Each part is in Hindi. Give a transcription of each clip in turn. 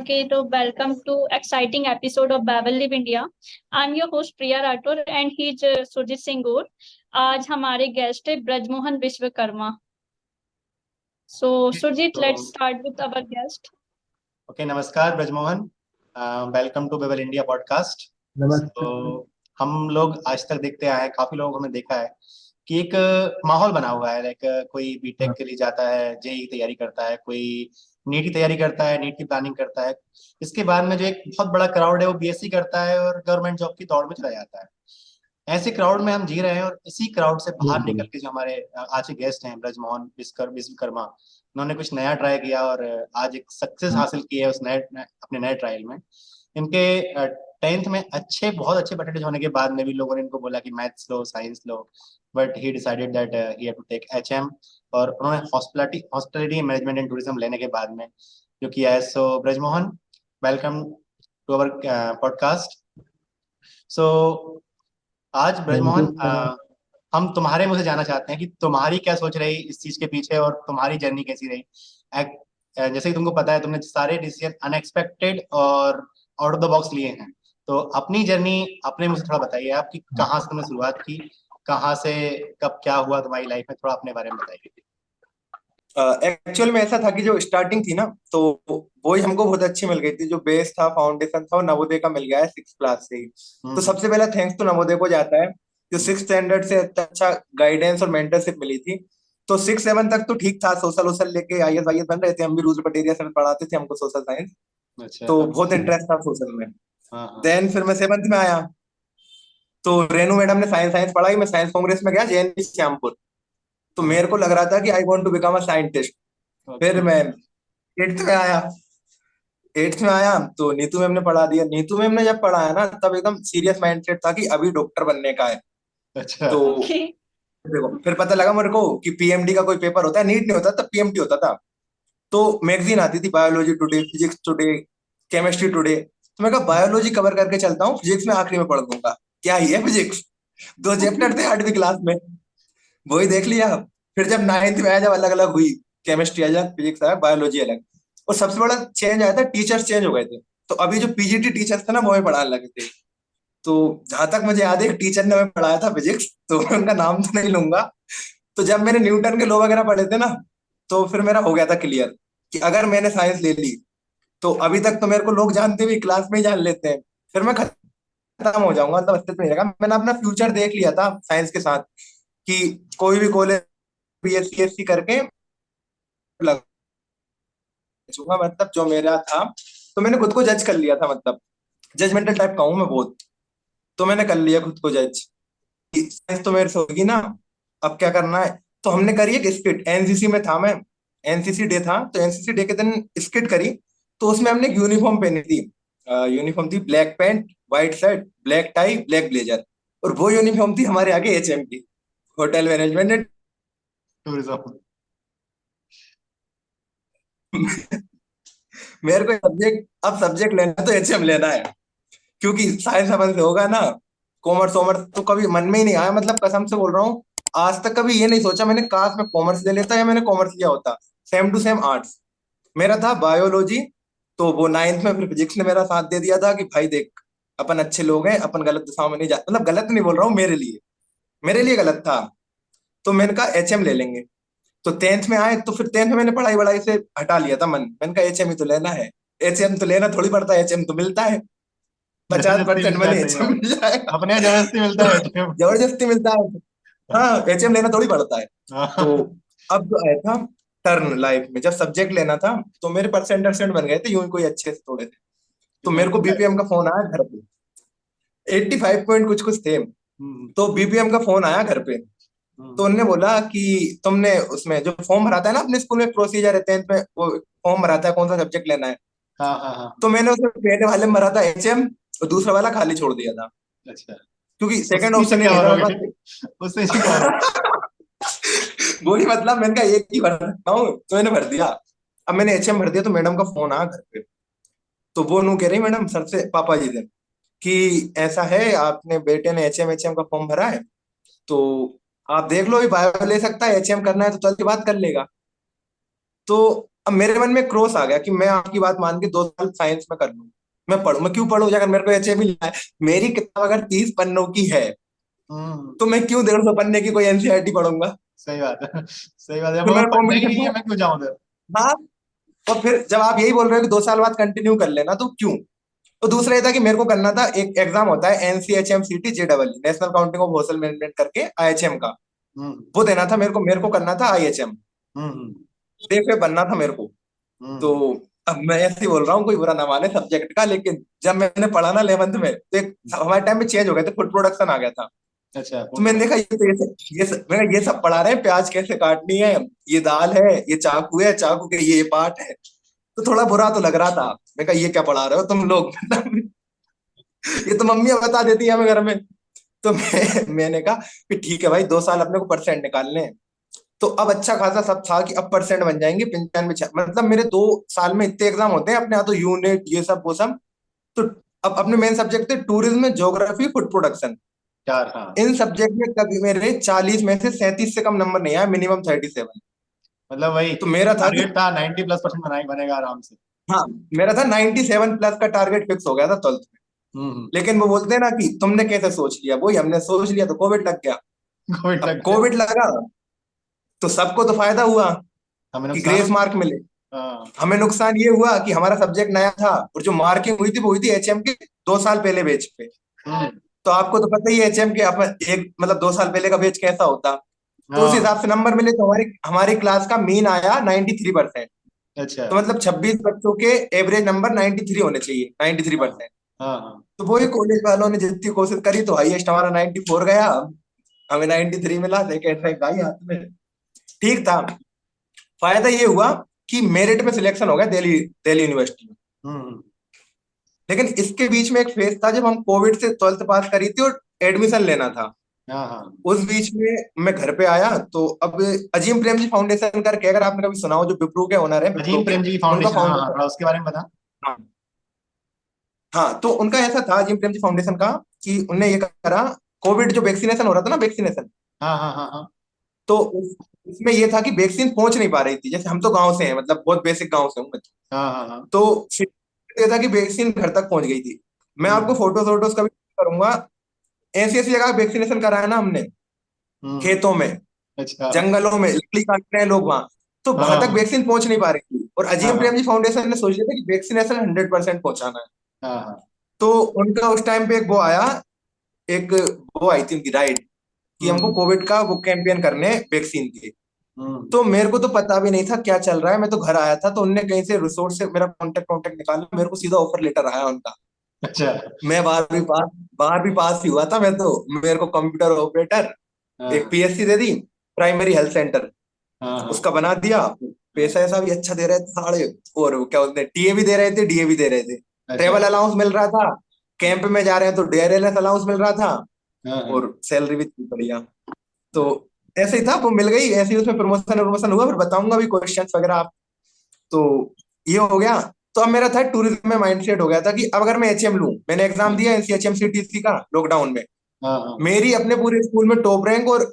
Okay, so welcome to exciting episode of Babel Live India. I'm your host Priya Rathore and he's Surjit Singh Gaur. आज हमारे गेस्ट है Brijmohan Vishwakarma. So Surjit, let's तो start with our guest. Okay, नमस्कार Brajmohan. Welcome to Babel India podcast. नमस्ते. तो हम लोग आज तक देखते आए हैं, काफी लोगों को हमने देखा है कि एक माहौल बना हुआ है. लाइक कोई बीटेक के लिए जाता है, जेई तैयारी करता है, कोई नीट की तैयारी करता है, नीट की प्लानिंग करता है. इसके बाद में जो एक बहुत बड़ा क्राउड है वो बीएससी करता है और गवर्नमेंट जॉब की दौड़ में चला जाता है. ऐसे क्राउड में हम जी रहे हैं और इसी क्राउड से बाहर निकल के जो हमारे आज के गेस्ट हैं ब्रजमोहन विश्वकर्मा, उन्होंने कुछ नया ट्राई किया और आज एक सक्सेस हासिल की है उस अपने नए ट्रायल में. इनके 10th में बहुत अच्छे परसेंटेज होने के बाद में भी लोगों ने इनको बोला कि मैथ्स लो, साइंस लो, but he decided that he have to take HM. और उन्होंने हॉस्पिटैलिटी मैनेजमेंट एंड टूरिज्म लेने के बाद में जो किया है. So Brajmohan, welcome to our podcast. So आज ब्रजमोहन, हम तुम्हारे मुंह से जानना चाहते हैं कि तुम्हारी क्या सोच रही इस चीज के पीछे और तुम्हारी जर्नी कैसी रही. जैसे कि तुमको पता है, तुमने सारे डिसीजन अनएक्सपेक्टेड और आउट ऑफ द बॉक्स लिए हैं. तो अपनी जर्नी अपने मुंह से थोड़ा बताइए, आपकी कहाँ से तुमने शुरुआत की, कहाँ से कब क्या हुआ तुम्हारी लाइफ में, थोड़ा अपने बारे में बताइए. एक्चुअल में ऐसा था कि जो स्टार्टिंग थी ना, तो वो ही हमको बहुत अच्छी मिल गई थी. जो बेस था, फाउंडेशन था, वो नवोदय का मिल गया है 6th क्लास से ही. तो सबसे पहला थैंक्स तो नवोदय को जाता है, जो 6th स्टैंडर्ड से अच्छा गाइडेंस और मेंटरशिप मिली थी. तो 6-7 तक तो ठीक था, सोशल वोशल लेके आईएएस वाईएएस बन रहे थे. हम भी रूल बटेरिया सर पढ़ाते थे हमको सोशल साइंस. अच्छा. तो बहुत इंटरेस्ट था सोशल में. हाँ. देन फिर मैं 7th में आया, तो रेनू मैडम ने साइंस साइंस पढ़ाई. मैं साइंस कांग्रेस में गया, जेएनवी श्यामपुर. तो मेरे को लग रहा था कि I want to become a scientist. फिर मैं 8th में आया. 8th में आया तो नीतू मैम ने पढ़ा दिया. नीतू मैम ने जब पढ़ाया ना, तब एकदम सीरियस माइंडसेट था कि अभी डॉक्टर बनने का है. अच्छा. तो Okay. देखो, फिर पता लगा मेरे को कि पीएमडी का कोई पेपर होता है. नीट नहीं होता तब, पीएमडी होता था. तो मैगजीन आती थी, biology today, physics today, chemistry today. तो मैं कहा बायोलॉजी कवर करके चलता हूँ, फिजिक्स में आखिरी में पढ़ दूंगा. क्या ही है फिजिक्स, 2 चैप्टर थे 8वीं क्लास में, वही देख लिया. फिर जब 9th में आया, जब अलग अलग हुई, केमिस्ट्री अलग, फिजिक्स अलग, बायोलॉजी अलग. और सबसे बड़ा चेंज आया था, टीचर्स चेंज हो गए थे. तो अभी जो पीजीटी टीचर्स थे ना, वो हमें पढ़ाने लगे थे. तो जहां तक मुझे याद है, एक टीचर ने हमें पढ़ाया था फिजिक्स, तो मैं उनका नाम तो नहीं लूंगा. तो जब मैंने न्यूटन के लॉ वगैरह पढ़े थे ना, तो फिर मेरा हो गया था क्लियर कि अगर मैंने साइंस ले ली, तो अभी तक तो मेरे को लोग जानते भी, क्लास में ही जान लेते हैं. फिर मैं खत्म हो जाऊंगा, मतलब अस्तित्व नहीं रहेगा. मैंने अपना फ्यूचर देख लिया था साइंस के साथ, कि कोई भी कॉलेज बीएससी करके लगूंगा, मतलब जो मेरा था. तो मैंने खुद को जज कर लिया था, मतलब जजमेंटल टाइप का हूं मैं बहुत. तो मैंने कर लिया खुद को जज, साइंस तो मेरे से होगी ना, अब क्या करना है. तो हमने करी एक स्किट, एनसीसी में था मैं. एनसीसी डे था, तो एनसीसी डे के दिन स्किट करी. तो उसमें हमने एक यूनिफॉर्म पहनी थी. यूनिफॉर्म थी black pant, white shirt, black tie, black blazer. और वो यूनिफॉर्म थी हमारे आगे एचएम की, होटल टूरिज्म. मैनेजमेंट. मेरे को सब्जेक्ट लेना है तो एचएम लेना है, क्योंकि साइंस अपन से होगा ना. कॉमर्स वॉमर्स तो कभी मन में ही नहीं आया, मतलब कसम से बोल रहा हूँ. आज तक कभी ये नहीं सोचा मैंने, काश मैं कॉमर्स ले लेता या मैंने कॉमर्स लिया होता. सेम टू सेम आर्ट्स मेरा था, बायोलॉजी. तो वो 9th में फिर फिजिक्स ने मेरा साथ दे दिया था कि भाई देख, अपन अच्छे लोग हैं, अपन गलत दिशाओं में नहीं जा, मतलब गलत नहीं बोल रहा हूँ, मेरे लिए गलत था. तो मैंने कहा एचएम ले लेंगे. तो 10th में आए, तो फिर 10th में मैंने पढ़ाई वढ़ाई से हटा लिया था मन. मैंने कहा एचएम ही तो लेना है. एचएम तो लेना थोड़ी पड़ता है, एचएम तो मिलता है. पचास जबरदस्ती परसेंट मिलता है, मैंने सही एचएम बात. मिल जाएगा. अपने यहाँ जबरदस्ती मिलता है HM. जबरदस्ती मिलता है. हाँ, एचएम लेना थोड़ी पड़ता है. तो हाँ. अब जो आया था टर्न लाइफ में, जब सब्जेक्ट लेना था, तो मेरे परसेंट परसेंट बन गए थे यूं ही, कोई अच्छे से थोड़े थे. तो कितने मेरे को कितने? बीपीएम का फोन आया घर पे. 85 पॉइंट कुछ कुछ थे. हम्म. तो बीपीएम का फोन आया घर पे. तो उनने बोला कि तुमने उसमें जो फॉर्म भराता है ना, अपने स्कूल में प्रोसीजर है 10th में, वो फॉर्म भराता है कौन सा सब्जेक्ट लेना है. हाँ हाँ हाँ. तो मैंने उसमें पहले वाले में भरा था एचएम, और दूसरा वाला खाली छोड़ दिया था, अच्छा. क्योंकि उसके सेकंड नीचे ऑप्शन ही क्या नहीं भरा था हुआ मेरे है? उससे नीचे क्या भरा? वही मतलब, मैंने कहा एक ही भर सकता हूँ, तो मैंने भर दिया. अब मैंने एचएम भर दिया, तो मैडम का फोन आया घर पे. तो वो नू कह रही मैडम सर से, पापा जी से, कि ऐसा है आपने बेटे ने एचएम एचएम का फॉर्म भरा है, तो आप देख लो, ये बायो ले सकता है, एचएम करना है तो चल के बात कर लेगा. तो अब मेरे मन में क्रॉस आ गया कि मैं आपकी बात मान के 2 साल साइंस में कर लूं, मैं पढ़ू, मैं क्यों पढ़ू अगर मेरे को एचएम ही लेना है। मेरी किताब अगर 30 पन्नों की है हम्म। तो मैं क्यों 150 पन्ने की कोई एनसीईआरटी पढ़ूंगा। सही बात है, सही बात है, तो वो मैं पढ़ना ही कंपटीशन नहीं है, में, मैं क्यों जाऊं उधर। हाँ। और फिर जब आप यही बोल रहे हो कि 2 साल बाद कंटिन्यू कर लेना, तो क्यों। तो दूसरा ये था कि मेरे को करना था, एक एग्जाम होता है एनसीएचएमसीटी जेडबल, national counting of hostel management करके, आईएचएम का। हम्म वो देना था मेरे को करना था आईएचएम, हम्म देख बनना था मेरे को। तो हम्म। अब मैं ऐसे ही बोल रहा हूँ, कोई बुरा ना माने सब्जेक्ट का, लेकिन जब मैंने पढ़ा ना 11th में, तो एक हमारे टाइम में चेंज हो गया था, फूड प्रोडक्शन आ गया था। अच्छा, तो फूड मैंने देखा प्रोडक्शन। मैंने ये सब पढ़ा रहे हैं, प्याज कैसे काटनी है, ये दाल है, ये चाकू है, चाकू के ये पार्ट है। तो थोड़ा बुरा तो लग रहा था। मैं कहा ये क्या पढ़ा रहे हो तुम लोग ये तो मम्मियां बता देती है हमें घर में। तो मैंने कहा कि ठीक है भाई, 2 साल अपने को परसेंट निकालने हैं। तो अब अच्छा खासा सब था कि अब परसेंट बन जाएंगे 95, मतलब मेरे 2 साल में इतने एग्जाम होते हैं अपने यहाँ, तो यूनिट ये सब वो सब। तो अब अपने मेन सब्जेक्ट थे टूरिज्म, ज्योग्राफी, फूड प्रोडक्शन। चार, हाँ। इन सब्जेक्ट में कभी मेरे 40 में से 37 से कम नंबर नहीं आया, मिनिमम 37। मतलब वही तो मेरा था कि, टारगेट था 90+% बनाई बनेगा आराम से। हाँ, मेरा था 97 प्लस का टारगेट फिक्स हो गया था 12th में। हम्म। लेकिन वो बोलते हैं ना कि तुमने कैसे सोच लिया, वही हमने सोच लिया तो कोविड लग गया। कोविड अब लग गया। कोविड लगा तो सबको तो फायदा हुआ हमें कि नुकसान हो ग्रेस गया। मार्क मिले। हाँ। हमें नुकसान ये हुआ कि हमारा सब्जेक्ट नया था, और जो मार्किंग हुई थी वो हुई थी एचएम के 2 साल पहले बैच पे। हम्म। तो आपको तो पता ही है एचएम के एक मतलब 2 साल पहले का बैच कैसा होता। तो उस हाँ। हिसाब से नंबर मिले, तो हमारी हमारी क्लास का मीन आया 93%। अच्छा। तो मतलब 26 बच्चों के एवरेज नंबर 93 होने चाहिए, हाँ 93%। हाँ हाँ। तो वही कॉलेज वालों ने जितनी कोशिश करी, तो हाईएस्ट हमारा 94 गया। हमें 93 मिला, सेकेंड रैंक आई हाथ में। ठीक था। फायदा ये हुआ कि मेरिट में सिलेक्शन हो गया दिल्ली दिल्ली यूनिवर्सिटी में। हम्म। लेकिन इसके बीच में एक फेज था जब हम कोविड से 12th पास करी थी और एडमिशन लेना था। हाँ हाँ। उस बीच में मैं घर पे आया, तो अब अजीम प्रेमजी फाउंडेशन करके, अगर आपने कभी सुना हो, जो विप्रो के ओनर है, विप्रो अजीम के, प्रेमजी की उनका फाउंडेशन, हाँ हाँ, फाउंडेशन। थोड़ा उसके बारे में बता। हाँ, हाँ, तो उनका ऐसा था अजीम प्रेमजी फाउंडेशन का कि उनने ये करा, कोविड जो वैक्सीनेशन हो रहा था ना, वैक्सीनेशन। हाँ हाँ हाँ हाँ तो उसमें ये था कि वैक्सीन पहुंच नहीं पा रही थी, जैसे हम तो गांव से हैं, मतलब बहुत बेसिक गांव से हूँ मैं। हाँ हाँ हाँ। तो फिर ये था कि वैक्सीन घर तक पहुंच गई थी। मैं आपको हम्म फोटोज वोटोज कभी करूंगा। ऐसी ऐसी जगह वैक्सीनेशन कराया ना हमने, हम्म। खेतों में, अच्छा। जंगलों में लकड़ी काट रहे हैं लोग वहां। तो हाँ वहां तक हाँ वैक्सीन पहुंच नहीं पा रही थी, और हाँ अजीम हाँ प्रेमजी फाउंडेशन ने सोच लिया था कि वैक्सीनेशन 100% पहुंचाना है। हाँ हाँ। तो उनका उस टाइम पे एक वो आया, एक वो आई थी उनकी राइड, कि हमको हम्म कोविड का वो कैंपेन करने वैक्सीन के। हम्म। तो मेरे को तो पता भी नहीं था क्या चल रहा है, मैं तो घर आया था, तो उनने कहीं से रिसोर्स से मेरा कांटेक्ट कांटेक्ट निकाला, मेरे को सीधा ऑफर लेटर आया उनका। अच्छा। मैं 12वीं पास ही हुआ था मैं, तो मेरे को कंप्यूटर ऑपरेटर, एक हाँ पीएससी दे दी, प्राइमरी हेल्थ सेंटर, हाँ हाँ उसका बना दिया। पैसा ऐसा भी अच्छा दे रहे थे साढ़े, और वो क्या बोलते हैं, टीए भी दे रहे थे, डीए भी दे रहे थे। अच्छा। ट्रेवल अलाउंस मिल रहा था, कैंप में जा रहे हैं तो डीआरएल अलाउंस मिल रहा था, हाँ हाँ। और सैलरी भी थी बढ़िया। तो ऐसे ही था, वो मिल गई ऐसे ही, उसमें प्रमोशन प्रमोशन हुआ, फिर बताऊंगा भी क्वेश्चन वगैरह आप। तो ये हो गया। तो अब मेरा था टूरिज्म में माइंडसेट हो गया था कि अब अगर मैं एचएम लूं, मैंने एग्जाम दिया एनसीएचएम सीटीसी का लॉकडाउन में, हाँ हाँ। मेरी अपने पूरे स्कूल में टॉप रैंक, और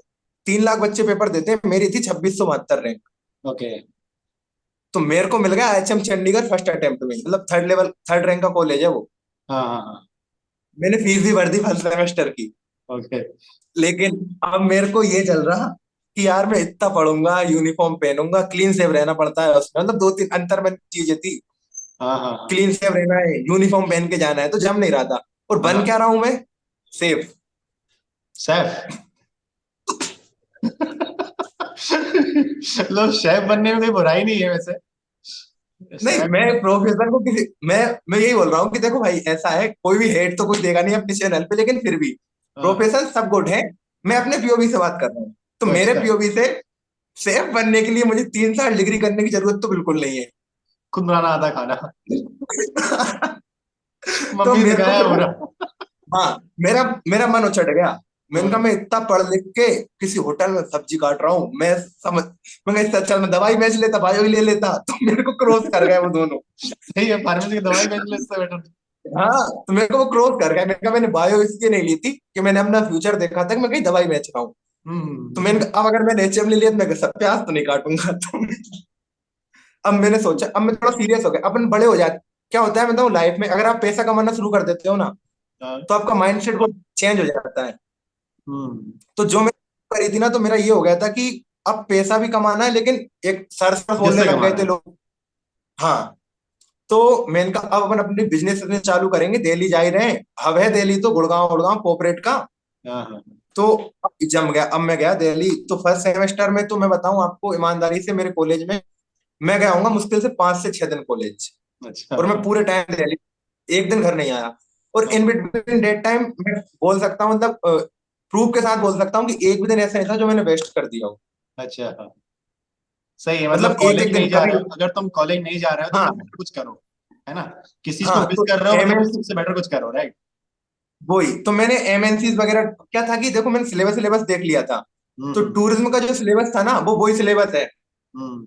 3 लाख बच्चे पेपर देते हैं, मेरी थी 2672 रैंक। ओके। तो मेरे को मिल गया एचएम चंडीगढ़ फर्स्ट अटेम्प्ट में, मतलब थर्ड रैंक का कॉलेज है वो। हाँ हाँ हाँ। मैंने फीस भी भर दी फर्स्ट सेमेस्टर की। ओके। लेकिन अब मेरे को ये चल रहा कि यार मैं इतना पढ़ूंगा, यूनिफॉर्म पहनूंगा, क्लीन सेव रहना पड़ता है उसमें, मतलब 2-3 अंतर में चीजें थी। हाँ हाँ हाँ क्लीन सेव रहना है, यूनिफॉर्म पहन के जाना है, तो जम नहीं रहा था। और बन हाँ। क्या रहा हूं मैं, सेफ। शेफ। लो, शेफ बनने में कोई बुराई नहीं है वैसे। नहीं, शेफ। मैं प्रोफेसर को किसी, मैं यही बोल रहा हूँ कि देखो भाई, ऐसा है, कोई भी हेट तो कुछ देगा नहीं अपने चैनल पे, लेकिन फिर भी हाँ। प्रोफेसर सब गुड है। मैं अपने पीओवी से बात कर रहा हूँ। तो मेरे अच्छा। पीओवी से सेफ बनने के लिए मुझे 3 साल डिग्री करने की जरूरत तो बिल्कुल नहीं है। खुद बनाना आता खाना। तो मम्मी मेरे को सिखाया फिर वो, पूरा। हाँ, मेरा मेरा मन उछट गया। मैंने कहा हाँ। मैं इतना पढ़ लिख के किसी होटल में सब्जी काट रहा हूँ, मैं कहा, इससे अच्छा मैं दवाई बेच लेता, बायो ही ले लेता। तो मेरे को क्रॉस कर गए वो दोनों। सही है, फार्मेसी की दवाई बेच ले इससे बेटर। हाँ, तो मेरे को वो क्रॉस कर गया। मैंने कहा मैंने बायो इसलिए नहीं ली थी कि मैंने अपना फ्यूचर देखा था कि मैं कहीं दवाई बेच रहा हूँ। तो मैंने हम्म। कहा अब अगर मैंने एचएम ले लिया तो मैं सब प्याज तो नहीं काटूंगा। तो अब मैंने सोचा, अब मैं थोड़ा सीरियस हो गया, अपन बड़े हो जाते, क्या होता है मैं बताऊँ, लाइफ में अगर आप पैसा कमाना शुरू कर देते हो ना, हाँ, तो आपका माइंडसेट को चेंज हो जाता है। हम्म, तो जो मैं करी थी ना, तो मेरा ये हो गया था कि अब पैसा भी कमाना है, लेकिन एक सर सर बोलने जिससे लग गए कमाना थे है। लोग। हाँ, तो मैंने कहा अब अपन अपने बिजनेस चालू करेंगे, दिल्ली जा ही रहे हैं, हब है दिल्ली तो, गुड़गांव गुड़गांव कॉर्पोरेट का। हाँ हाँ तो अब जम गया, अब मैं गया दिल्ली। तो फर्स्ट सेमेस्टर में तो मैं बताऊं आपको ईमानदारी से, मेरे कॉलेज में मैं गया हूँ मुश्किल से 5 से 6 दिन कॉलेज, अच्छा और मैं हाँ पूरे टाइम दिल्ली, एक दिन घर नहीं आया। और इन हाँ बिटवीन डेट टाइम मैं बोल सकता हूँ, मतलब प्रूफ के साथ बोल सकता हूँ कि एक भी दिन ऐसा नहीं था जो मैंने वेस्ट कर दिया हो। अच्छा हाँ सही है मतलब मतलब एक कॉलेज एक नहीं दिन जा कभी। रहे हो, अगर तुम कॉलेज नहीं जा रहे हो तो हाँ तुम कुछ करो, है ना, किसी चीज को हाँ, मिस तो कर रहे हो मतलब एमएनसी, उससे बेटर कुछ करो, राइट। वही तो मैंने एमएनसीज वगैरह, क्या था कि देखो मैंने सिलेबस सिलेबस देख लिया था। तो हम्म टूरिज्म का जो सिलेबस था ना, वो वही सिलेबस है। हम्म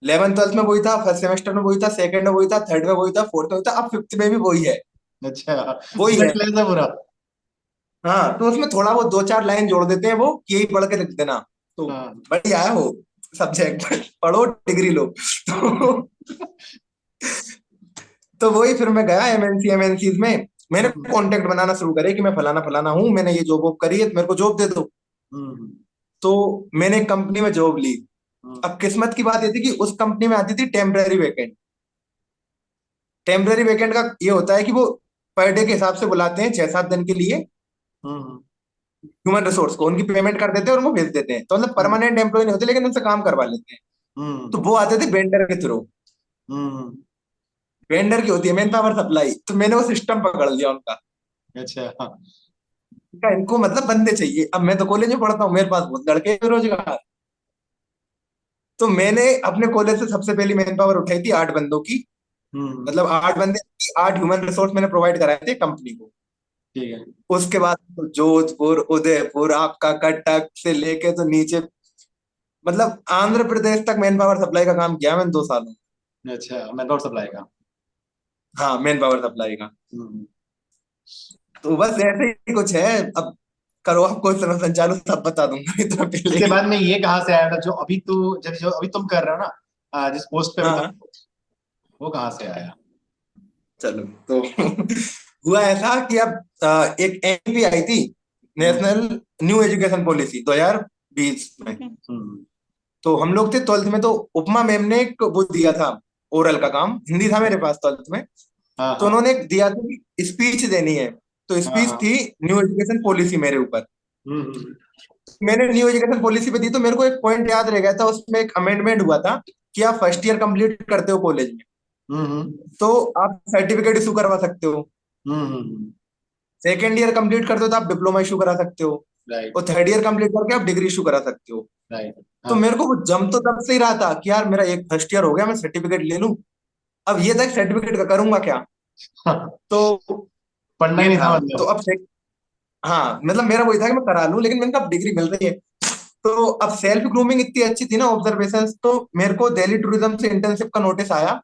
11th 12th में वही था, फर्स्ट सेमेस्टर में वही था, सेकंड में वही था, थर्ड में वही था, फोर्थ में वही था, अब फिफ्थ में भी वही है। अच्छा वही उसी है। क्लास है पूरा। हाँ, तो उसमें थोड़ा वो 2 4 लाइन जोड़ देते हैं वो, कि यही पढ़ के लिख देना। तो हाँ बढ़िया है वो सब्जेक्ट पढ़ो डिग्री लो तो, तो वही फिर मैं गया एमएनसीज में, मैंने हम्म कांटेक्ट बनाना शुरू करे कि मैं फलाना फलाना हूँ, मैंने ये जॉब वॉब करी है, तो मेरे को जॉब दे दो। हम्म तो मैंने एक कंपनी में जॉब ली। हम्म अब किस्मत की बात ये थी कि उस कंपनी में आती थी टेम्पररी वैकेंट। टेम्पररी वैकेंट का ये होता है कि वो पर डे के हिसाब से बुलाते हैं, 6 7 दिन के लिए, हम्म ह्यूमन रिसोर्स को, उनकी पेमेंट कर देते हैं और उनको भेज देते हैं, तो मतलब हम्म परमानेंट एम्प्लॉय नहीं होते, लेकिन उनसे काम करवा लेते हैं। तो हम्म वो आते थे वेंडर के थ्रू। हम्म, वेंडर की होती है मेन पावर सप्लाई, तो मैंने वो सिस्टम पकड़ लिया उनका। अच्छा हाँ क्या इनको मतलब बंदे चाहिए, अब मैं तो कॉलेज में पढ़ता हूँ, मेरे पास बहुत लड़के हैं बेरोजगार। तो मैंने अपने कॉलेज से सबसे पहली मैन पावर उठाई थी 8 बंदों की। हम्म, मतलब 8 बंदे, 8 ह्यूमन रिसोर्स मैंने प्रोवाइड कराए थे कंपनी को। ठीक है। उसके बाद तो जोधपुर उदयपुर आपका कटक से लेके तो नीचे, मतलब आंध्र प्रदेश तक मैन पावर सप्लाई का काम किया मैंने 2 सालों में। अच्छा मैं नोट सप्लाई का। हाँ, मैन पावर सप्लाई का। हम्म, तो बस ऐसे ही कुछ है। अब करो आप क्वेश्चन संचालू, सब बता दूंगा इतना पहले इसके ही। बाद में ये कहाँ से आया था जो अभी तू जब जो अभी तुम कर रहे हो ना, जिस पोस्ट पे अभी हाँ हाँ, तुम, वो कहाँ से आया। चलो तो हुआ ऐसा कि अब एक एमपी आई थी, हम्म नेशनल न्यू एजुकेशन पॉलिसी 2020 में। Okay. हम्म तो हम लोग थे 12th में, तो उपमा मैम ने एक वो दिया था, ओरल का काम, हिंदी था मेरे पास 12th में। हाँ तो हाँ उन्होंने एक दिया था कि स्पीच देनी है। तो हाँ स्पीच हाँ थी न्यू एजुकेशन पॉलिसी मेरे ऊपर। हम्म मैंने न्यू एजुकेशन पॉलिसी पे दी, तो मेरे को एक पॉइंट याद रह गया था, उसमें एक अमेंडमेंट हुआ था कि आप फर्स्ट ईयर कंप्लीट करते हो कॉलेज में, हम्म तो आप सर्टिफिकेट इशू करवा सकते हो। सेकेंड ईयर कंप्लीट करते हो तो आप डिप्लोमा इशू करा सकते हो। राइट और थर्ड ईयर कंप्लीट करके आप डिग्री इशू करा सकते हो। राइट तो हाँ मेरे को वो जम तो तब से ही रहा था कि यार मेरा एक फर्स्ट ईयर हो गया, मैं सर्टिफिकेट ले लूं। अब ये था सर्टिफिकेट का करूंगा क्या। हाँ, तो पढ़ना ही ये नहीं था। था तो मतलब। अब हाँ, मतलब मेरा वही था कि मैं करा लूं, लेकिन मैंने कहा अब डिग्री मिल रही है। तो अब सेल्फ ग्रूमिंग इतनी अच्छी थी ना, ऑब्जर्वेशन, तो मेरे को दिल्ली टूरिज्म से इंटर्नशिप का नोटिस आया।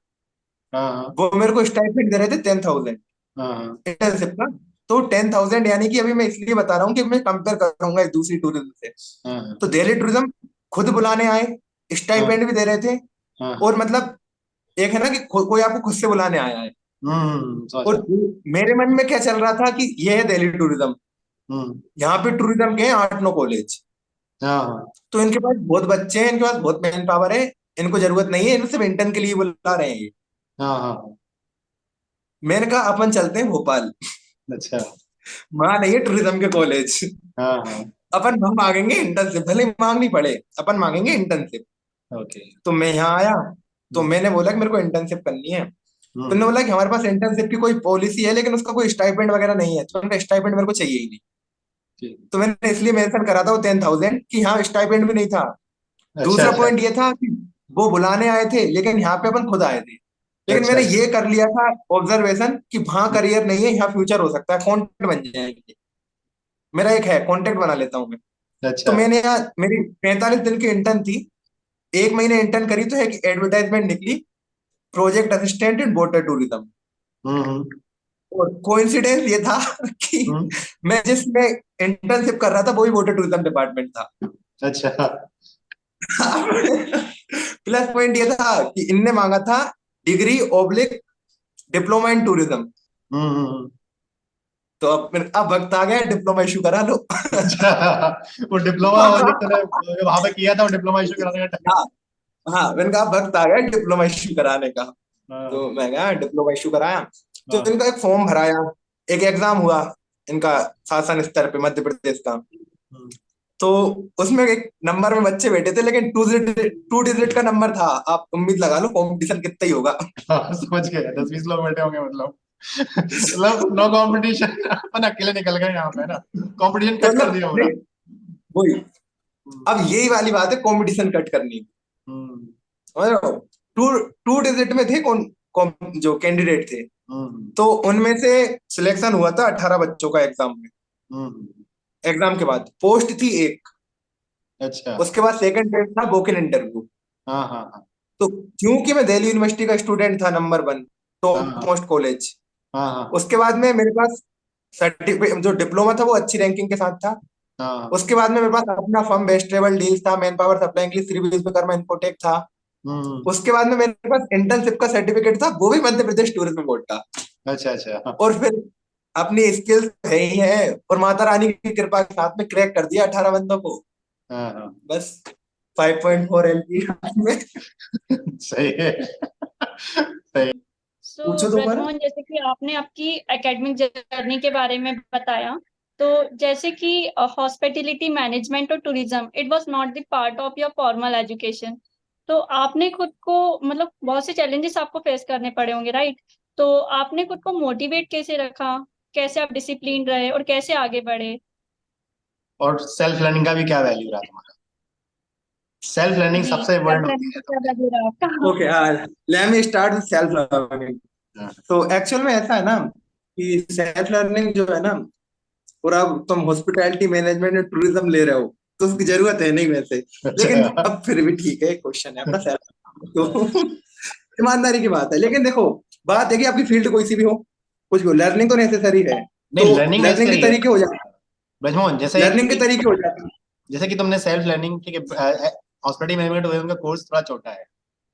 हाँ हाँ वो मेरे को स्टाइपेंड दे रहे थे 10,000 हाँ हाँ इंटर्नशिप का। तो 10,000 यानी कि अभी मैं इसलिए बता रहा हूँ कि मैं कंपेयर करूंगा दूसरी टूरिज्म से। हाँ तो दिल्ली टूरिज्म खुद बुलाने आए, हाँ स्टाइपेंड भी दे रहे थे। हाँ और हाँ मतलब एक है ना कि कोई आपको खुद से बुलाने आया है। और समझा। मेरे मन में क्या चल रहा था कि ये है दिल्ली टूरिज्म, हम्म यहाँ पे टूरिज्म के हैं 8 9 कॉलेज, हाँ हाँ तो इनके पास बहुत बच्चे हैं, इनके पास बहुत मैन पावर है, इनको जरूरत नहीं है, इनको सिर्फ इंटर्न के लिए बुला रहे हैं ये। हाँ हाँ मैंने कहा अपन चलते हैं भोपाल, अच्छा वहां नहीं है टूरिज्म के कॉलेज। हाँ हाँ अपन हम मांगेंगे इंटर्नशिप, भले ही मांगनी पड़े, अपन मांगेंगे इंटर्नशिप। ओके तो मैं यहाँ आया, तो मैंने बोला कि मेरे को इंटर्नशिप करनी है। तो उन्होंने हम्म बोला कि हमारे पास इंटर्नशिप की कोई पॉलिसी है, लेकिन उसका कोई स्टाइपेंड वगैरह नहीं है। तो उनका स्टाइपेंड मेरे को चाहिए ही नहीं। ठीक तो मैंने इसलिए मेंशन करा था वो 10,000, कि हाँ स्टाइपेंड भी नहीं था। अच्छा दूसरा अच्छा पॉइंट ये था कि वो बुलाने आए थे, लेकिन यहाँ पे अपन खुद आए थे। लेकिन अच्छा मैंने अच्छा ये कर लिया था ऑब्जर्वेशन कि वहां करियर नहीं है, यहाँ फ्यूचर हो सकता है, कॉन्टेक्ट बन जाएंगे। मेरा एक है कॉन्टेक्ट बना लेता हूँ मैं। तो अच्छा मैंने यहाँ, मेरी 45 दिन की इंटर्न थी, 1 महीने इंटर्न करी तो एक एडवर्टाइजमेंट निकली, project assistant in water tourism. Hmm और कोइंसिडेंस ये था कि हम्म, मैं जिसमें इंटर्नशिप कर रहा था वही वाटर टूरिज्म डिपार्टमेंट था। अच्छा प्लस पॉइंट ये था कि इनने मांगा था degree oblique diploma in tourism. Hmm. तो अब वक्त आ गया, डिप्लोमा इशू करा लो। अच्छा, वो डिप्लोमा वाली तूने वहां पे किया था, वो डिप्लोमा इशू कराने का हाँ, हाँ, मैंने कहा वक्त आ गया डिप्लोमा इशू कराने का। हाँ, तो मैं गया डिप्लोमा इशू कराया। तो हाँ, इनका एक फॉर्म भराया, एक एग्जाम हुआ इनका शासन स्तर पे मध्य प्रदेश का। हम्म, तो उसमें एक नंबर में बच्चे बैठे थे, लेकिन टू डिजिट का नंबर था। आप उम्मीद लगा लो कंपटीशन कितना ही होगा। हाँ, समझ गए, 10-20 लोग बैठे होंगे मतलब। मतलब नो कंपटीशन, अपन अकेले निकल गए यहाँ पे ना, कंपटीशन तो कट कर मतलब दिया पूरा। वही, हम्म, अब यही वाली बात है कंपटीशन कट करनी। हम्म, समझ रहे हो? टू टू डिजिट में थे जो कैंडिडेट थे। हम्म, तो उनमें से सिलेक्शन हुआ था 18 बच्चों का एग्जाम में। हम्म, एग्जाम के बाद पोस्ट थी एक। अच्छा, उसके बाद सेकंड फेज था वोक इन इंटरव्यू। हाँ, हाँ, हाँ, तो क्योंकि मैं दिल्ली यूनिवर्सिटी का स्टूडेंट था, नंबर 1 हाँ, टॉप हाँ, मोस्ट कॉलेज। हाँ, हाँ, उसके बाद में मेरे पास सर्टिफिकेट जो डिप्लोमा था वो अच्छी रैंकिंग के साथ था। हाँ, उसके बाद में मेरे पास अपना फर्म बेस्ट ट्रेवल डील्स था, man power supply English 3 Vishwakarma infotech था। हम्म, उसके बाद में मेरे पास इंटर्नशिप का सर्टिफिकेट था, वो भी मध्य प्रदेश टूरिज्म बोर्ड का। अच्छा, अच्छा, हाँ, और फिर अपनी स्किल्स है ही है, और माता रानी की कृपा के साथ में क्रैक कर दिया 18 बंदों को। हाँ, हाँ, बस 5.4 एलपी में। सही है, सही। सो पूछो दोबारा। ब्रजमोहन, जैसे कि आपने आपकी एकेडमिक जर्नी के बारे में बताया, तो जैसे कि हॉस्पिटैलिटी मैनेजमेंट और tourism it was not the part of your formal education. तो आपने खुद को मतलब बहुत से चैलेंजेस आपको फेस करने पड़े होंगे, राइट? तो आपने खुद को मोटिवेट कैसे रखा, कैसे आप डिसिप्लिन रहे और कैसे आगे बढ़े? और सेल्फ लर्निंग का भी क्या वैल्यू रहा तुम्हारा? सेल्फ लर्निंग जी, सबसे सेल्फ इम्पोर्टेंट होती लर्निंग है का तो। क्या वैल्यू रहा आपका? Okay, let me start with self learning. हाँ, तो एक्चुअल में ऐसा है ना कि सेल्फ लर्निंग जो है ना, और अब तुम हॉस्पिटैलिटी मैनेजमेंट और टूरिज्म ले रहे हो, तो उसकी जरूरत है नहीं वैसे। लेकिन अच्छा, अब फिर भी ठीक है, क्वेश्चन है अपना सेल्फ। तो ईमानदारी की बात है, लेकिन देखो, बात है कि आपकी फील्ड कोई सी भी हो, कुछ भी हो, लर्निंग तो नेसेसरी है। नहीं, तो लर्निंग लर्निंग के नेसेसरी है तरीके हो जाते हैं। ब्रजमोहन, जैसे लर्निंग के कि तरीके हो जाते हैं। तुमने सेल्फ लर्निंग, ठीक है, हॉस्पिटल मैनेजमेंट हुए, उनका कोर्स थोड़ा छोटा है,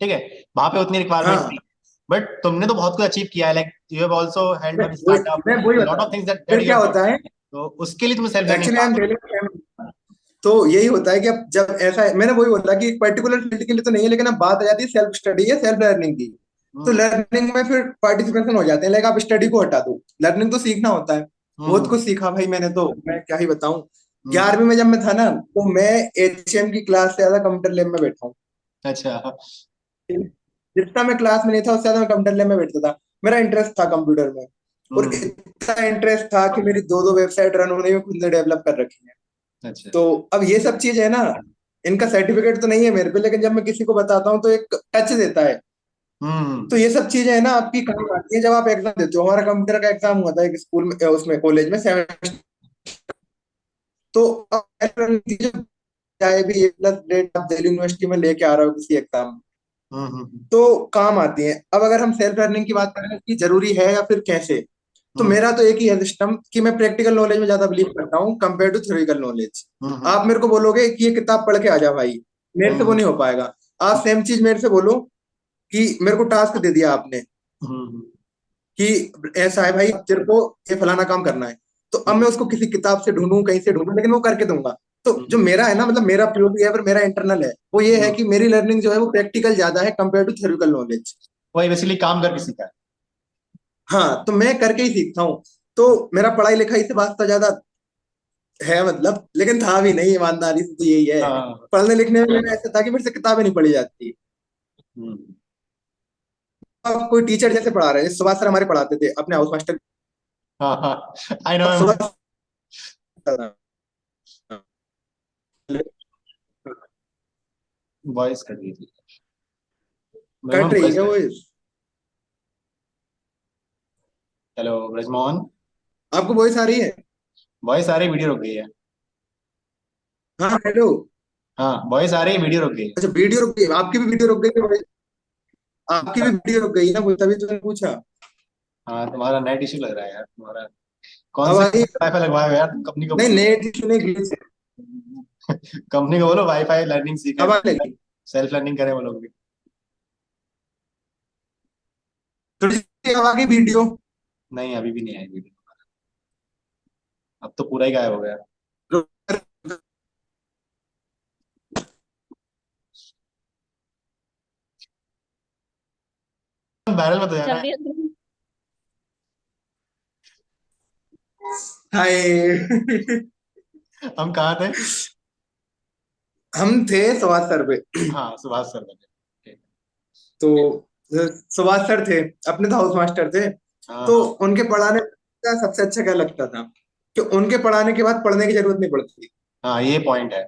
ठीक है, वहां पे उतनी रिक्वायरमेंट हाँ, नहीं। बट तुमने तो बहुत कुछ अचीव किया है, like you have also held one startup, मैं वही लॉट बता ऑफ रहा हूँ। थिंग्स दैट फिर यू क्या हैव डन। होता है, तो उसके लिए तुम्हें सेल्फ लर्निंग एक्चुअली आई कहा एम था। टेलिंग। तो यही होता है कि अब जब ऐसा है, मैंने वही बोला कि एक पर्टिकुलर फील्ड के लिए तो नहीं है, लेकिन अब बात आ जाती है सेल्फ स्टडी है, सेल्फ लर्निंग की। तो हम्म, लर्निंग में फिर पार्टिसिपेशन हो जाते हैं, लाइक आप स्टडी को हटा दो, लर्निंग तो सीखना होता है। बहुत हम्म, कुछ सीखा भाई मैंने, तो मैं क्या ही बताऊं। हम्म, 11वीं में जब मैं था ना, तो मैं एचएम की क्लास से ज्यादा कंप्यूटर लैब में बैठा हूँ। अच्छा, जितना मैं क्लास में नहीं था, उससे ज्यादा मैं कंप्यूटर लैब में बैठता था। मेरा इंटरेस्ट था कंप्यूटर में। और हम्म, इतना इंटरेस्ट था कि मेरी दो दो वेबसाइट रन होने में खुद ने डेवलप कर रखी है। अच्छा, तो अब ये सब चीज है ना, इनका सर्टिफिकेट तो नहीं है मेरे पे, लेकिन जब मैं किसी को बताता हूँ तो एक टच देता है। हम्म, तो ये सब चीजें है ना आपकी काम आती है जब आप एग्जाम देते हो। हमारा कंप्यूटर का एग्जाम हुआ था एक स्कूल में, उसमें कॉलेज में 7। तो अब चाहे भी ए प्लस ग्रेड आप दिल्ली यूनिवर्सिटी में लेके आ रहे हो किसी एग्जाम में, हम्म, तो काम आती है। अब अगर हम सेल्फ लर्निंग की बात करें कि जरूरी है या फिर कैसे, तो हम्म, मेरा तो एक ही है सिस्टम कि मैं प्रैक्टिकल नॉलेज में ज्यादा बिलीव करता हूँ कंपेयर टू थ्योरिटिकल नॉलेज। हम्म, आप मेरे को बोलोगे कि ये किताब पढ़ के आ जा भाई, मेरे से वो हम्म, नहीं हो पाएगा। आप सेम चीज मेरे से बोलो कि मेरे को टास्क दे दिया आपने हम्म, कि ऐसा है भाई तेरे को ये फलाना काम करना है, तो अब हम्म, मैं उसको किसी किताब से ढूंढूं कहीं से ढूंढूं, लेकिन वो करके दूंगा। तो जो हम्म, मेरा है ना, मतलब मेरा पीओवी है, पर मेरा इंटरनल है, वो ये है हम्म। कि मेरी लर्निंग जो है वो प्रैक्टिकल ज्यादा है कंपेयर टू थ्योरिटिकल नॉलेज। वही बेसिकली काम करके सीखा है। हाँ, तो मैं करके ही सीखता हूँ। तो मेरा पढ़ाई लिखाई से वास्ता ज्यादा है मतलब, लेकिन था भी नहीं, ईमानदारी से तो यही है। हाँ, पढ़ने लिखने में मेरा ऐसा था कि मेरे से किताबें नहीं पढ़ी जाती। हम्म, अब कोई टीचर जैसे पढ़ा रहे हैं, सुभाष सर हमारे पढ़ाते थे अपने हाउस मास्टर। हाँ, हाँ, आई नो। अब सुभाष वॉइस कट गई थी, कट ब्रजमोहन रही है वॉइस क्या कट। वो? हेलो ब्रजमोहन, आपको वॉइस आ रही है? वॉइस आ रही, वीडियो रुक गई है। हाँ, हेलो। हाँ, वॉइस आ रही है, वीडियो रुक गई अच्छा, वीडियो रुक गई, आपकी भी वीडियो रुक गई है? आपकी भी है। वीडियो रुक गई ना, वो तभी तो मैंने पूछा। हाँ, तुम्हारा नेट इश्यू लग रहा है यार, तुम्हारा कौन अब से आई? वाईफाई लगवाए हो यार तुम, कंपनी को नहीं, बोलो। नेट इशू नहीं, ग्लिच है। कंपनी को बोलो वाईफाई लर्निंग सीखे, अब आने लगी। सेल्फ लर्निंग करें वो लोग भी। थोड़ी सी अब आ गई वीडियो। नहीं अभी भी नहीं आई वीडियो, अब तो पूरा ही गायब हो गया। वायरल मत हो जाना है। जल्दी जल्दी। हाय। हम कहाँ थे? हम थे सुभाष सर पे। हाँ सुभाष सर बने। तो सुभाष सर थे, अपने तो हाउस मास्टर थे। हाँ तो हाँ उनके पढ़ाने का सबसे अच्छा क्या लगता था कि उनके पढ़ाने के बाद पढ़ने की जरूरत नहीं पड़ती। हाँ, ये पॉइंट है।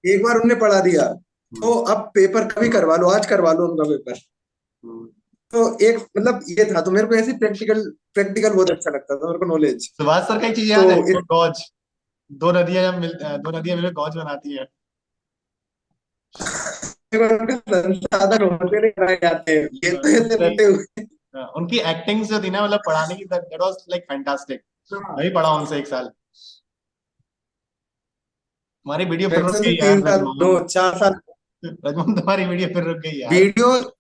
एक बार उनने पढ़ा दिया हम्म, तो अब पेपर कभी करवा लो, आज करवा लो उनका पेपर। हम्म। तो एक मतलब ये था, तो मेरे को ऐसे प्रैक्टिकल प्रैक्टिकल बहुत अच्छा लगता था मेरे को, नॉलेज। सुभाष सर का एक चीज तो याद है, इस वो गॉज, दो नदियां मिलकर गॉज बनाती है। उनका संसाधन होते नहीं कराए जाते हैं, ये तो ऐसे उनकी रटे हुए। उनकी एक्टिंग जो थी ना, मतलब पढ़ाने की, दैट वाज लाइक फैंटास्टिक। मैं भी पढ़ा उनसे 1 साल। तुम्हारी वीडियो फिर रुक मैक्सिमम गई यार 3 साल, दो रजमोहन। 4 साल। रजमोहन तुम्हारी वीडियो फिर रुक गई यार। वीडियो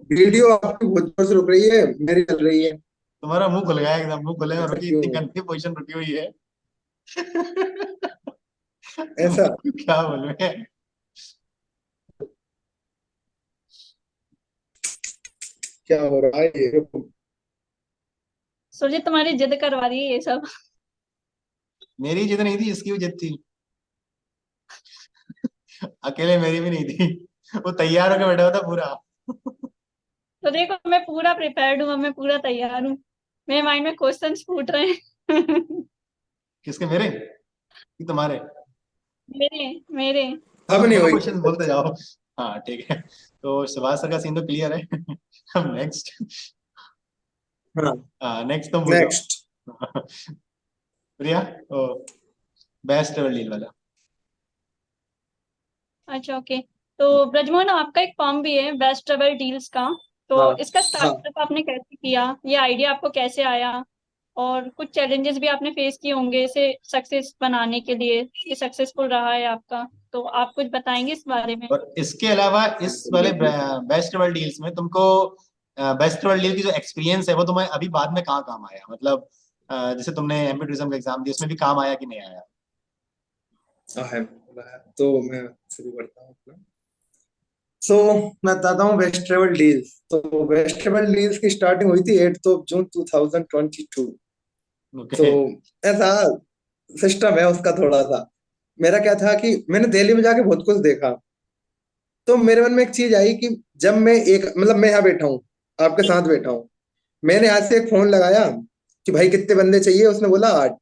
वीडियो आपकी बहुत जोर से रुक रही है, मेरी चल रही है। तुम्हारा मुंह खुल गया एकदम, मुंह खुले में ऐसा रुकी, क्यों? इतनी गंदी पोजीशन रुकी हुई है। ऐसा क्या बोलूं मैं। क्या हो रहा है ये? सुरजीत तुम्हारी जिद करवा रही है ये सब। मेरी जिद नहीं थी, इसकी भी जिद थी। अकेले मेरी भी नहीं थी, वो तैयार होकर बैठा हुआ था पूरा। तो देखो मैं पूरा प्रिपेयर्ड हूँ, अब मैं पूरा तैयार हूँ। मेरे माइंड में क्वेश्चंस फूट रहे हैं। किसके, मेरे कि तुम्हारे? मेरे मेरे। हाँ अब तो नहीं बोलो, होगी। क्वेश्चन बोलते जाओ। हाँ ठीक है, तो सुभाष सर का सीन तो क्लियर है। अब नेक्स्ट। हाँ, हाँ नेक्स्ट तुम पूछो। नेक्स्ट। प्रिया, ओ, बेस्ट डील वाला। अच्छा ओके। तो ब्रजमोहन आपका एक फॉर्म भी है बेस्ट ट्रेवल डील्स का। तो हाँ इसका हाँ। स्टार्टअप आपने कैसे किया, ये आइडिया आपको कैसे आया? और कुछ चैलेंजेस भी आपने फेस किए होंगे इसे सक्सेस बनाने के लिए, ये सक्सेसफुल रहा है आपका, तो आप कुछ बताएंगे इस बारे में? और इसके अलावा इस वाले बेस्ट वर्ल्ड डील्स में तुमको बेस्ट वर्ल्ड डील की जो एक्सपीरियंस है वो तुम्हें अभी बाद में कहाँ काम आया, मतलब जैसे तुमने एमपी टूरिज्म का एग्जाम दिया, उसमें भी काम आया कि नहीं आया? है। तो मैं शुरू करता हूँ अपना। सो मैं बताता हूँ बेस्ट ट्रेवल डील्स। तो बेस्ट ट्रेवल डील्स की स्टार्टिंग हुई थी 8 जून 2022। तो ओके। ऐसा सिस्टम है उसका थोड़ा सा। मेरा क्या था कि मैंने दिल्ली में जाके बहुत कुछ देखा। तो मेरे मन में एक चीज आई कि जब मैं एक मतलब मैं यहाँ बैठा हूँ, आपके साथ बैठा हूँ, मैंने आज से एक फोन लगाया कि भाई कितने बंदे चाहिए, उसने बोला 8।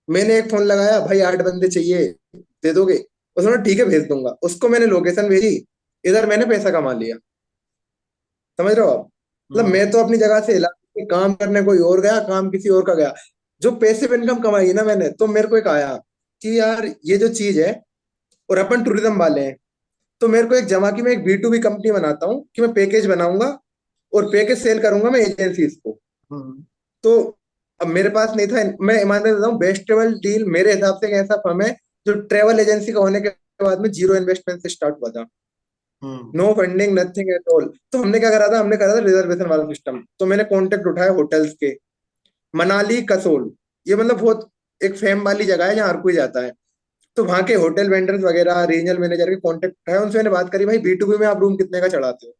मैंने एक फोन लगाया, भाई 8 बंदे चाहिए, दे दोगे? उसने बोला ठीक है भेज दूंगा। उसको मैंने लोकेशन भेजी, इधर मैंने पैसा कमा लिया। समझ रहे हो आप? मतलब हम्म मैं तो अपनी जगह से हिला के काम करने कोई और गया, काम किसी और का गया। जो पैसिव इनकम कमाई ना मैंने, तो मेरे को एक आया कि यार ये जो चीज है, और अपन टूरिज्म वाले हैं, तो मेरे को एक जमा की मैं एक B2B कंपनी बनाता हूँ कि मैं पैकेज बनाऊंगा और पैकेज सेल करूंगा मैं एजेंसीज को। हम्म तो अब मेरे पास नहीं था, मैं ईमानदारी देता हूँ, बेस्ट ट्रेवल डील मेरे हिसाब से एक ऐसा फर्म है जो ट्रेवल एजेंसी का होने के बाद में जीरो इन्वेस्टमेंट से स्टार्ट हुआ था। Hmm no funding, nothing at all. तो हमने क्या करा था, हमने करा था रिजर्वेशन वाला सिस्टम। तो मैंने कॉन्टेक्ट उठाया होटल्स के, मनाली कसोल, ये मतलब बहुत एक फेम वाली जगह है जहाँ हर कोई जाता है। तो वहाँ के होटल वेंडर्स वगैरह, रीजनल मैनेजर के कॉन्टेक्ट उठाया, उनसे मैंने बात करी, भाई B2B में आप रूम कितने का चढ़ाते हो?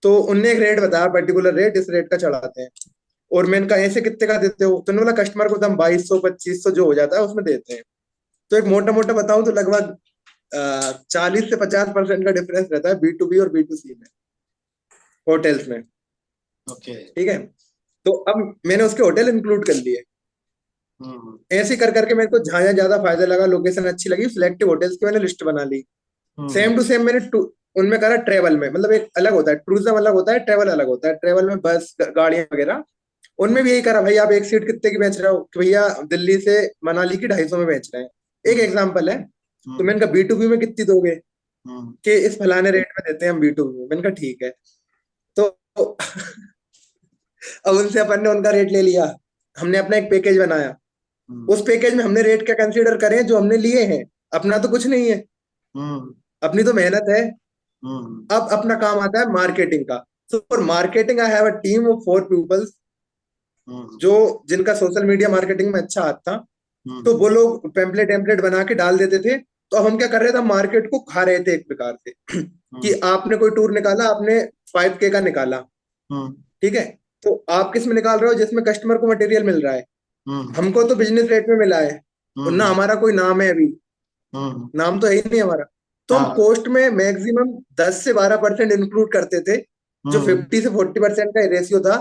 तो उनने एक रेट बताया, पर्टिकुलर रेट, इस रेट का चढ़ाते हैं। और मैंने कहा ऐसे कितने का देते हो? तो उन्होंने बोला कस्टमर को तो हम 2200 2500 जो हो जाता है उसमें देते हैं। तो एक मोटा मोटा बताऊं तो लगभग 40 से 50% का डिफरेंस रहता है B2B और B2C में, होटल्स में। ओके। ठीक है। तो अब मैंने उसके होटल इंक्लूड कर लिए। हम्म ऐसे कर करके मेरे को जहाँ जहाँ ज्यादा फायदा लगा, लोकेशन अच्छी लगी, सिलेक्टिव होटल्स की मैंने लिस्ट बना ली। हम्म सेम टू सेम मैंने उनमें करा ट्रेवल में। मतलब एक अलग होता है, टूरिज्म अलग होता है, ट्रेवल अलग होता है। ट्रेवल में बस गाड़ियां वगैरह, उनमें भी यही करा, भाई आप एक सीट कितने की बेच रहे हो? कि भैया दिल्ली से मनाली की 250 में बेच रहे हैं, एक हम्म एग्जाम्पल है। तो हम्म मैंने कहा B2B में कितनी दोगे? हम्म कि इस फलाने रेट में देते हैं हम B2B में। मैंने कहा ठीक है। तो अब उनसे अपन ने उनका रेट ले लिया, हमने अपना एक पैकेज बनाया। उस पैकेज में हमने रेट क्या कंसीडर करें जो हमने लिए हैं, अपना तो कुछ नहीं है, हम्म अपनी तो मेहनत है। हम्म अब अपना काम आता है मार्केटिंग का। So for marketing I have a team of 4 peoples, hmm जो जिनका सोशल मीडिया मार्केटिंग में अच्छा हाथ था। तो हम्म वो लोग टेम्पलेट टेम्पलेट बना के डाल देते थे। तो अब हम क्या कर रहे थे, मार्केट को खा रहे थे एक प्रकार से कि हम्म आपने कोई टूर निकाला, आपने 5K का निकाला, हम्म ठीक है, तो आप किस में निकाल रहे हो, जिसमें कस्टमर को मटेरियल मिल रहा है। हम्म हमको तो बिजनेस रेट में मिला है, और ना हम्म हमारा कोई नाम है अभी, हम्म नाम तो है ही नहीं हमारा। तो हम हाँ कॉस्ट में मैक्सिमम 10 से 12% इंक्लूड करते थे। जो हम्म 50 से 40% का रेशियो था,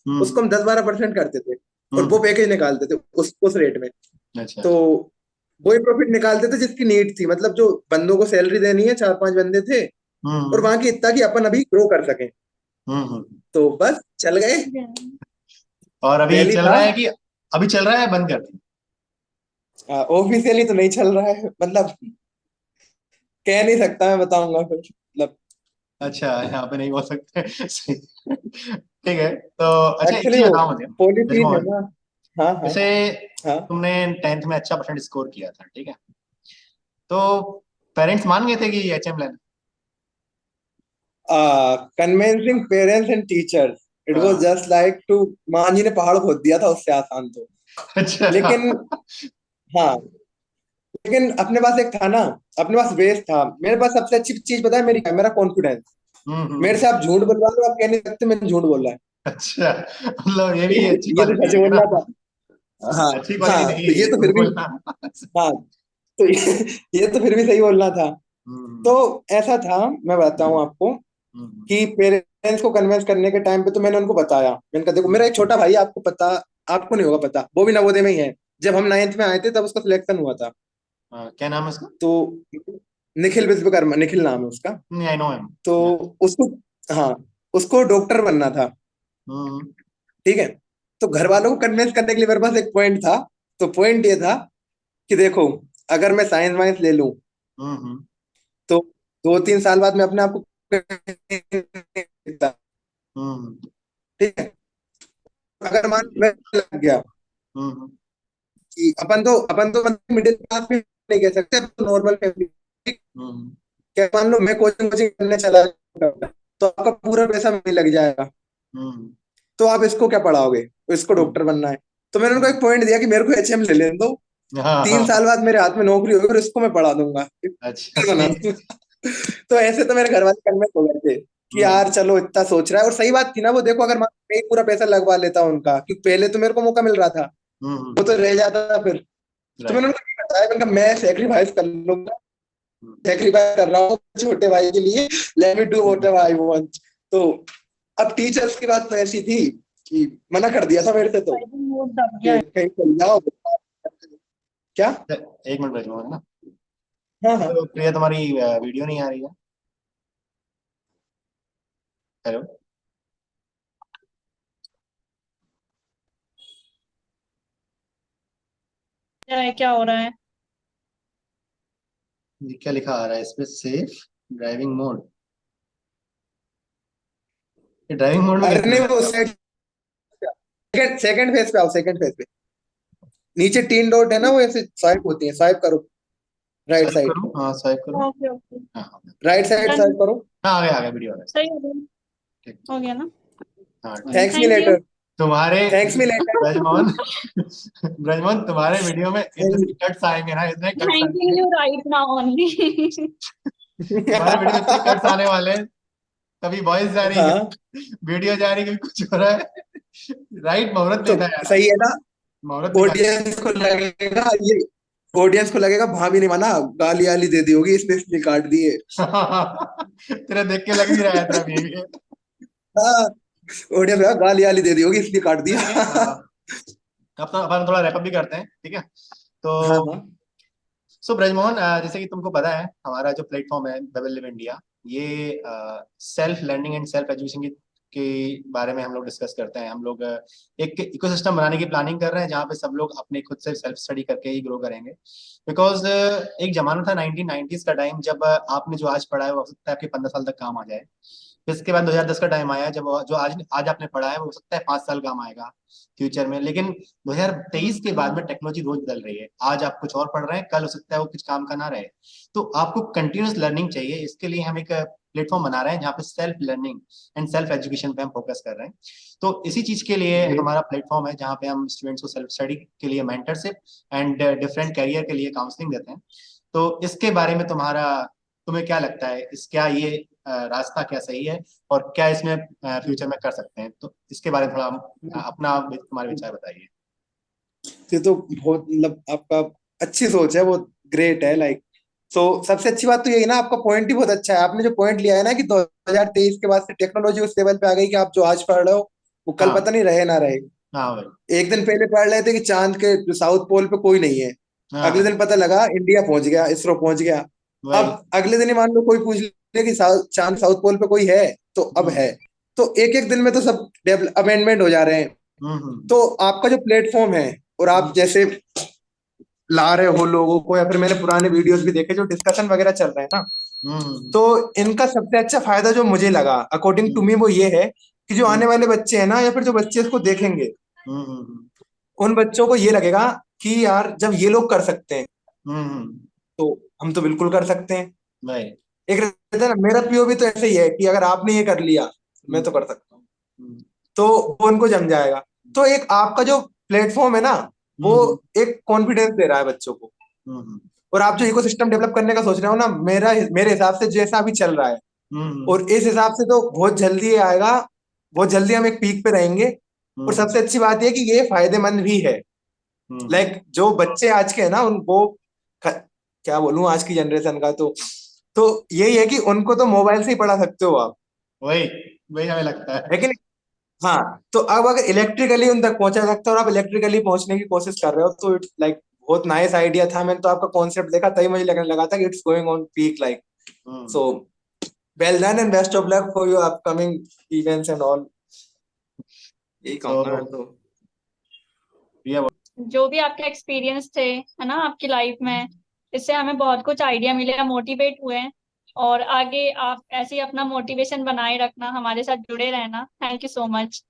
उसको हम्म हम 10-12% करते थे, और वो हम्म पैकेज निकालते थे उस रेट में। अच्छा तो वही प्रॉफिट निकालते थे जिसकी नीड थी, मतलब जो बंदों को सैलरी देनी है, 4-5 बंदे थे, और हम्म वहां की इतना कि अपन अभी ग्रो कर सकें। हम्म। तो बस चल गए। और अभी पहली चल था, रहा है कि अभी चल रहा है बंद कर दिया? ऑफिशियली तो नहीं चल रहा है, मतलब कह नहीं सकता, मैं बताऊंगा फिर, मतलब अच्छा, यहाँ पे नहीं बोल सकते। सही। ठीक है, तो अच्छा एक एक्चुअली चीज वो बताओ मुझे पॉलिसीज है ब्रजमोहन। ना। हाँ हाँ जैसे हाँ। तुमने 10th में अच्छा परसेंट स्कोर किया था, ठीक है, तो पेरेंट्स मान गए थे कि HM लेना? Convincing parents and teachers, it was हाँ। जस्ट लाइक टू, मान जी ने पहाड़ खोद दिया था, उससे आसान तो। अच्छा। लेकिन हाँ, लेकिन अपने पास एक था ना, अपने पास बेस था। मेरे पास सबसे अच्छी चीज पता है मेरी क्या, मेरा कॉन्फिडेंस। मेरे हम्म। से आप झूठ बोलवा लो, आप कह नहीं सकते मैंने झूठ बोला है। अच्छा, मतलब ये भी अच्छी ये तो क्वालिटी सच है बोलना ना? था। हाँ अच्छी हाँ, क्वालिटी नहीं तो है ये ये तो झूठ फिर भी, बोलना। हाँ, तो ये तो फिर भी सही बोलना था। तो हम्म ऐसा था, मैं बताता हूँ आपको, हम्म कि पेरेंट्स को कन्विंस करने के टाइम पे तो मैंने उनको बताया, मैंने कहा देखो मेरा हम्म एक छोटा भाई है, आपको पता, आपको नहीं होगा पता, वो भी नवोदय में ही है। जब हम 9th में आए थे तब उसका सिलेक्शन हुआ था। क्या नाम है उसका? तो निखिल विश्वकर्मा, निखिल नाम है उसका। नहीं, आई नो हिम। तो उसको, हाँ, उसको डॉक्टर बनना था, हम्म ठीक है। तो घर वालों को कन्विंस करने के लिए मेरे पास एक पॉइंट था। तो पॉइंट ये था कि देखो, अगर मैं साइंस वाइंस ले लूं, हम्म तो 2-3 साल बाद मैं अपने आप को, हम्म ठीक है, अगर मान लो मैं लग गया, हम्म कि अपन तो मिडिल क्लास भी नहीं कह सकते, नॉर्मल फैमिली। हम्म क्या मान लो मैं कोचिंग कोचिंग करने चला जाऊंगा, तो आपका पूरा पैसा मुझे लग जाएगा। हम्म तो आप इसको क्या पढ़ाओगे, तो इसको डॉक्टर बनना है। तो मैंने उनको एक पॉइंट दिया कि मेरे को HM ले लेने दो, हाँ तीन हाँ। साल बाद मेरे हाथ में नौकरी होगी और इसको मैं पढ़ा दूंगा, अच्छा, बना सही। दूंगा। तो ऐसे तो मेरे घर वाले कन्विंस हो गए थे कि हम्म यार चलो इतना सोच रहा है, और सही बात थी ना वो। देखो, अगर मैं ही पूरा पैसा लगवा लेता उनका, क्योंकि पहले तो मेरे को मौका मिल रहा था, वो तो रह जाता फिर। तो मैंने राइट। उनको ये बताया, मैंने कहा मैं सेक्रीफाइस कर लूंगा, सेक्रीफाइस कर रहा हूँ छोटे भाई के लिए, let me do whatever I want. तो अब टीचर्स की बात तो ऐसी थी कि मना कर दिया था मेरे से, तो मूड दब गया कि है। कहीं चल जाओ। क्या? एक मिनट बैठो है ना। हाँ हाँ। तो प्रिया, तुम्हारी वीडियो नहीं आ रही है? हेलो? क्या है, क्या हो रहा है? ये क्या लिखा आ रहा है इस पे? Safe driving mode? ये ड्राइविंग मोड में अरे कैसे नहीं, हो वो जाएगा? सेकंड सेकंड फेज पे आओ, सेकंड फेज पे। नीचे 3 डॉट है ना, वो ऐसे स्वाइप होती है, स्वाइप करो राइट स्वाइप साइड, करूँ? हाँ, स्वाइप करूँ। Okay okay. हाँ हाँ। Right side done. स्वाइप करो। हाँ, आ गया वीडियो आ गया। सही हो गया। ठीक। हो गया ना? हाँ, ठीक। Thanks me thank you. Letter. तुम्हारे thanks me letter. Brajmohan, Brajmohan, तुम्हारे वीडियो में इतने कट्स आएंगे ना, इतने कट्स थैंकिंग आएंगे। You right now only. तुम्हारे वीडियो में इतने कट्स आने वाले हैं। कभी वॉइस जा रही है, हाँ, वीडियो जा रही है, कभी कुछ हो रहा है। राइट, मुहूर्त तो लेता है यार। सही है ना। मुहूर्त निकाल। ऑडियंस को लगेगा ये, ऑडियंस को लगेगा भाभी ने माना गाली आली दे दी होगी, इसने इसलिए काट दिए। तेरा देख के लग भी रहा है तेरा बिहेवियर। हाँ, ऑडियंस गाली आली दे दी होगी इसलिए काट नहीं नहीं, दिया। अब तो अपन थोड़ा रैप अप भी करते हैं, ठीक है? हाँ तो हाँ सो ब्रजमोहन, जैसे कि तुमको पता है, हमारा जो प्लेटफॉर्म है वेबल लिव इंडिया, ये self learning and self education के बारे में हम लोग डिस्कस करते हैं। हम लोग एक इकोसिस्टम बनाने की प्लानिंग कर रहे हैं जहाँ पे सब लोग अपने खुद से सेल्फ स्टडी करके ही ग्रो करेंगे। बिकॉज एक जमाना था 1990s का टाइम, जब आपने जो आज पढ़ा है वो हो सकता है आपके 15 साल तक काम आ जाए। इसके बाद 2010 का टाइम आया, जब जो आज आज आपने पढ़ा है वो हो सकता है 5 साल काम आएगा फ्यूचर में, लेकिन 2023 के बाद में टेक्नोलॉजी रोज बदल रही है। आज आप कुछ और पढ़ रहे हैं, कल हो सकता है वो कुछ काम का ना रहे। तो आपको कंटिन्यूस लर्निंग चाहिए। इसके लिए हम एक प्लेटफॉर्म बना रहे हैं जहाँ पे self learning and self education पे हम फोकस कर रहे हैं। तो इसी चीज के लिए हमारा प्लेटफॉर्म है जहाँ पे हम स्टूडेंट्स को सेल्फ स्टडी के लिए मेंटरशिप एंड डिफरेंट कैरियर के लिए काउंसलिंग देते हैं। तो इसके बारे में तुम्हें क्या लगता है, इस क्या ये रास्ता क्या सही है, और क्या इसमें फ्यूचर में कर सकते हैं? तो इसके बारे में थोड़ा अपना तुम्हारे विचार बताइए। ये तो बहुत मतलब आपका अच्छी सोच है, वो ग्रेट है लाइक। सो सबसे अच्छी बात तो यही ना, आपका पॉइंट ही बहुत अच्छा है। आपने जो पॉइंट लिया है ना कि 2023 के बाद से टेक्नोलॉजी उस लेवल पे आ गई कि आप जो आज पढ़ रहे हो वो कल हाँ पता नहीं रहे ना रहे। हाँ भाई। एक दिन पहले पढ़ रहे थे कि चांद के जो साउथ पोल पे कोई नहीं है, अगले हाँ दिन पता लगा इंडिया पहुंच गया, इसरो पहुंच गया। वही। अब अगले दिन ही मान लो कोई पूछ ले कि चांद साउथ पोल पे कोई है, तो अब हम्म है। तो एक एक दिन में तो सब अमेंडमेंट हो जा रहे हैं। हम्म तो आपका जो प्लेटफॉर्म है, और आप हम्म जैसे ला रहे हो लोगों को, या फिर मैंने पुराने वीडियोस भी देखे जो डिस्कशन वगैरह चल रहे हैं ना, हम्म तो इनका सबसे अच्छा फायदा जो मुझे लगा अकॉर्डिंग टू मी वो ये है कि जो हम्म आने वाले बच्चे हैं ना, या फिर जो बच्चे इसको देखेंगे, हम्म उन बच्चों को ये लगेगा कि यार जब ये लोग कर सकते हैं हम्म तो हम तो बिल्कुल कर सकते हैं। वही। एक रहता है ना, मेरा पीओवी तो ऐसे ही है कि अगर आपने ये कर लिया मैं हम्म तो कर सकता हूँ। हम्म तो वो उनको जम जाएगा। तो एक आपका जो प्लेटफॉर्म है ना, वो हम्म एक कॉन्फिडेंस दे रहा है बच्चों को। हम्म और आप जो इकोसिस्टम डेवलप करने का सोच रहे हो ना, मेरे हिसाब से जैसा अभी चल रहा है, हम्म और इस हिसाब से तो बहुत जल्दी ये आएगा। बहुत जल्दी हम एक पीक पे रहेंगे। और हम्म सबसे अच्छी बात ये कि ये फायदेमंद भी है। हम्म लाइक जो बच्चे आज के हैं ना, उनको क्या बोलूं, आज की जनरेशन का तो यही है कि उनको तो मोबाइल से ही पढ़ा सकते हो आप। वही वही हमें लगता है। लेकिन हाँ, तो अब अगर इलेक्ट्रिकली उन तक पहुंचा सकते हो और आप इलेक्ट्रिकली पहुंचने की कोशिश कर रहे हो, तो इट्स लाइक बहुत नाइस आइडिया था। मैंने तो आपका कॉन्सेप्ट देखा तभी मुझे लगने लगा था कि it's going on peak like. Hmm so well done and best of luck for your upcoming events and all, यही कहूंगा मैं तो तो। ये जो भी आपके एक्सपीरियंस थे है ना आपकी लाइफ में, इससे हमें बहुत कुछ आइडिया मिले, मोटिवेट हुए हैं। और आगे आप ऐसे ही अपना मोटिवेशन बनाए रखना, हमारे साथ जुड़े रहना। Thank you so much.